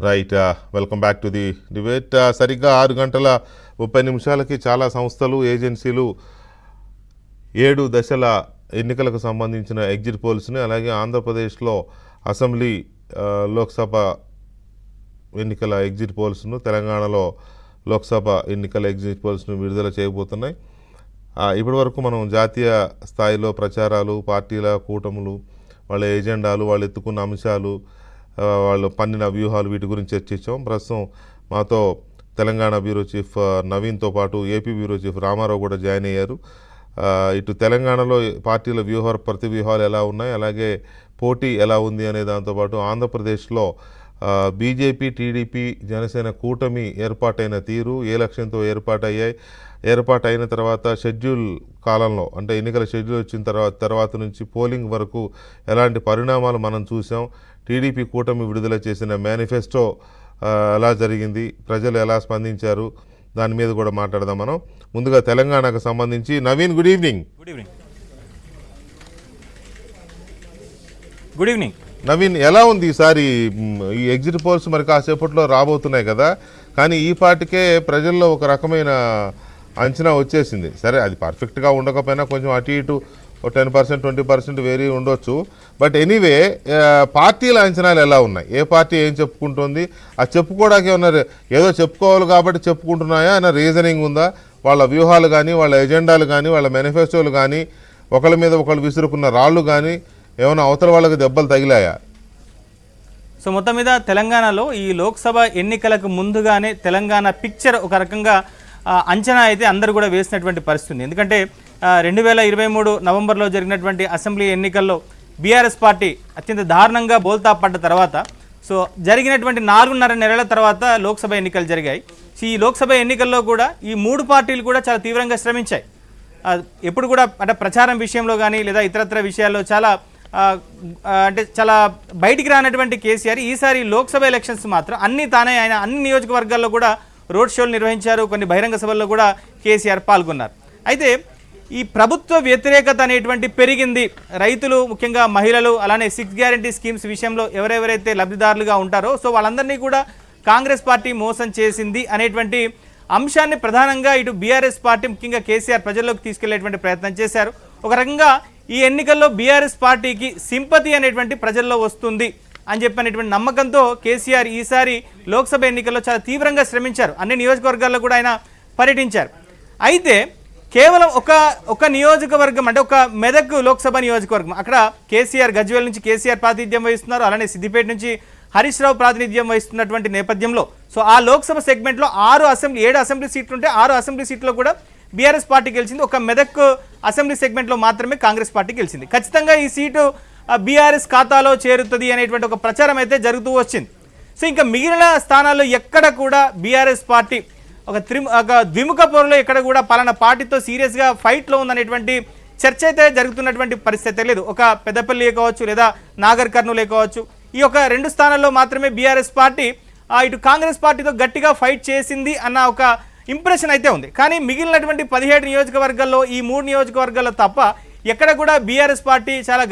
Right. Welcome back to the debate. సరిగ్గా 6:30 చాలా సంస్థలు, ఏజెన్సీలు 7 దశల ఎన్నికలకు సంబంధించిన ఎగ్జిట్ పోల్స్ని, అలాగే ఆంధ్రప్రదేశ్లో అసెంబ్లీ, లోక్సభ ఎన్నికల ఎగ్జిట్ పోల్స్ను, తెలంగాణలో లోక్సభ ఎన్నికల ఎగ్జిట్ పోల్స్ను విడుదల చేయబోతున్నాయి. ఇప్పటి వరకు మనం జాతీయ స్థాయిలో ప్రచారాలు, పార్టీల కూటములు, వాళ్ళ ఎజెండాలు, వాళ్ళు ఎత్తుకున్న అంశాలు, వాళ్ళు పన్నిన వ్యూహాలు, వీటి గురించి చర్చించాం. ప్రస్తుతం మాతో తెలంగాణ బ్యూరో చీఫ్ నవీన్తో పాటు ఏపీ బ్యూరో చీఫ్ రామారావు కూడా జాయిన్ అయ్యారు. ఇటు తెలంగాణలో పార్టీల ప్రతి వ్యూహాలు ఎలా ఉన్నాయి, అలాగే పోటీ ఎలా ఉంది అనే దాంతోపాటు ఆంధ్రప్రదేశ్లో బీజేపీ, టీడీపీ, జనసేన కూటమి ఏర్పాటైన తీరు, ఏ లక్ష్యంతో ఏర్పాటైన తర్వాత షెడ్యూల్ కాలంలో, అంటే ఎన్నికల షెడ్యూల్ వచ్చిన తర్వాత నుంచి పోలింగ్ వరకు ఎలాంటి పరిణామాలు మనం చూసాం, టీడీపీ కూటమి విడుదల చేసిన మేనిఫెస్టో ఎలా జరిగింది, ప్రజలు ఎలా స్పందించారు, దాని మీద కూడా మాట్లాడదాం మనం. ముందుగా తెలంగాణకు సంబంధించి Naveen, good evening. Good evening Naveen, ఎలా ఉంది ఈసారి ఈ ఎగ్జిట్ పోల్స్? మరి కాసేపట్లో రాబోతున్నాయి కదా, కానీ ఈ పాటికే ప్రజల్లో ఒక రకమైన అంచనా వచ్చేసింది. సరే, అది పర్ఫెక్ట్గా ఉండకపోయినా కొంచెం అటు ఇటు 10%, 20% వేరీ ఉండొచ్చు. బట్ ఎనీవే, పార్టీల అంచనాలు ఎలా ఉన్నాయి? ఏ పార్టీ ఏం చెప్పుకుంటుంది? అది చెప్పుకోవడానికి ఏమన్నా ఏదో చెప్పుకోవాలి కాబట్టి చెప్పుకుంటున్నాయా అన్న రీజనింగ్ ఉందా? వాళ్ళ వ్యూహాలు కానీ, వాళ్ళ ఎజెండాలు కానీ, వాళ్ళ మేనిఫెస్టోలు కానీ, ఒకళ్ళ మీద ఒకళ్ళు విసురుకున్న రాళ్ళు కానీ ఏమైనా అవతల వాళ్ళకి దెబ్బలు తగిలాయా? సో మొత్తం మీద తెలంగాణలో ఈ లోక్సభ ఎన్నికలకు ముందుగానే తెలంగాణ పిక్చర్ ఒక రకంగా అంచనా అయితే అందరూ కూడా వేసినటువంటి పరిస్థితి. ఎందుకంటే 2023 నవంబర్లో జరిగినటువంటి అసెంబ్లీ ఎన్నికల్లో బీఆర్ఎస్ పార్టీ అత్యంత దారుణంగా బోల్తా పడ్డ తర్వాత, సో జరిగినటువంటి 4.5 నెలల తర్వాత లోక్సభ ఎన్నికలు జరిగాయి. ఈ లోక్సభ ఎన్నికల్లో కూడా ఈ 3 పార్టీలు కూడా చాలా తీవ్రంగా శ్రమించాయి. ఎప్పుడు కూడా అంటే ప్రచారం విషయంలో కానీ లేదా ఇతరత్ర విషయాల్లో చాలా బయటికి రానటువంటి కేసీఆర్ ఈసారి లోక్సభ ఎలక్షన్స్ మాత్రం ఆయన అన్ని నియోజకవర్గాల్లో కూడా రోడ్ షోలు నిర్వహించారు. కొన్ని బహిరంగ సభల్లో కూడా కేసీఆర్ పాల్గొన్నారు. అయితే ఈ ప్రభుత్వ వ్యతిరేకత అనేటువంటి పెరిగింది. రైతులు, ముఖ్యంగా మహిళలు, అలానే 6 గ్యారంటీ స్కీమ్స్ విషయంలో ఎవరెవరైతే లబ్ధిదారులుగా ఉంటారో సో వాళ్ళందరినీ కూడా కాంగ్రెస్ పార్టీ మోసం చేసింది అనేటువంటి అంశాన్ని ప్రధానంగా ఇటు బీఆర్ఎస్ పార్టీ, ముఖ్యంగా కేసీఆర్ ప్రజల్లోకి తీసుకెళ్లేటువంటి ప్రయత్నం చేశారు. ఒక రకంగా ఈ ఎన్నికల్లో బీఆర్ఎస్ పార్టీకి సింపతి అనేటువంటి ప్రజల్లో వస్తుంది అని చెప్పినటువంటి నమ్మకంతో కేసీఆర్ ఈసారి లోక్సభ ఎన్నికల్లో చాలా తీవ్రంగా శ్రమించారు. అన్ని నియోజకవర్గాల్లో కూడా ఆయన పర్యటించారు. అయితే కేవలం ఒక నియోజకవర్గం, అంటే ఒక మెదక్ లోక్సభ నియోజకవర్గం, అక్కడ కేసీఆర్ గజ్వేల్ నుంచి కేసీఆర్ ప్రాతినిధ్యం వహిస్తున్నారు, అలానే సిద్దిపేట నుంచి హరీష్ రావు ప్రాతినిధ్యం వహిస్తున్నటువంటి నేపథ్యంలో సో ఆ లోక్సభ సెగ్మెంట్లో 7 అసెంబ్లీ సీట్లు ఉంటే 6 అసెంబ్లీ సీట్లో కూడా బీఆర్ఎస్ పార్టీ గెలిచింది. ఒక మెదక్ అసెంబ్లీ సెగ్మెంట్లో మాత్రమే కాంగ్రెస్ పార్టీ గెలిచింది. ఖచ్చితంగా ఈ సీటు బీఆర్ఎస్ ఖాతాలో చేరుతుంది అనేటువంటి ఒక ప్రచారం అయితే జరుగుతూ వచ్చింది. సో ఇంకా మిగిలిన స్థానాల్లో ఎక్కడ కూడా బీఆర్ఎస్ పార్టీ ఒక ద్విముఖ పోరులో ఎక్కడ కూడా పలానా పార్టీతో సీరియస్గా ఫైట్లో ఉందనేటువంటి చర్చ అయితే జరుగుతున్నటువంటి పరిస్థితి లేదు. ఒక పెద్దపల్లి కావచ్చు లేదా నాగర్ కర్నూలు కావచ్చు, ఈ ఒక 2 స్థానాల్లో మాత్రమే బీఆర్ఎస్ పార్టీ ఇటు కాంగ్రెస్ పార్టీతో గట్టిగా ఫైట్ చేసింది అన్న ఒక ఇంప్రెషన్ అయితే ఉంది. కానీ మిగిలినటువంటి 17 నియోజకవర్గాల్లో ఈ 3 నియోజకవర్గాల్లో తప్ప ఎక్కడ కూడా బీఆర్ఎస్ పార్టీ చాలా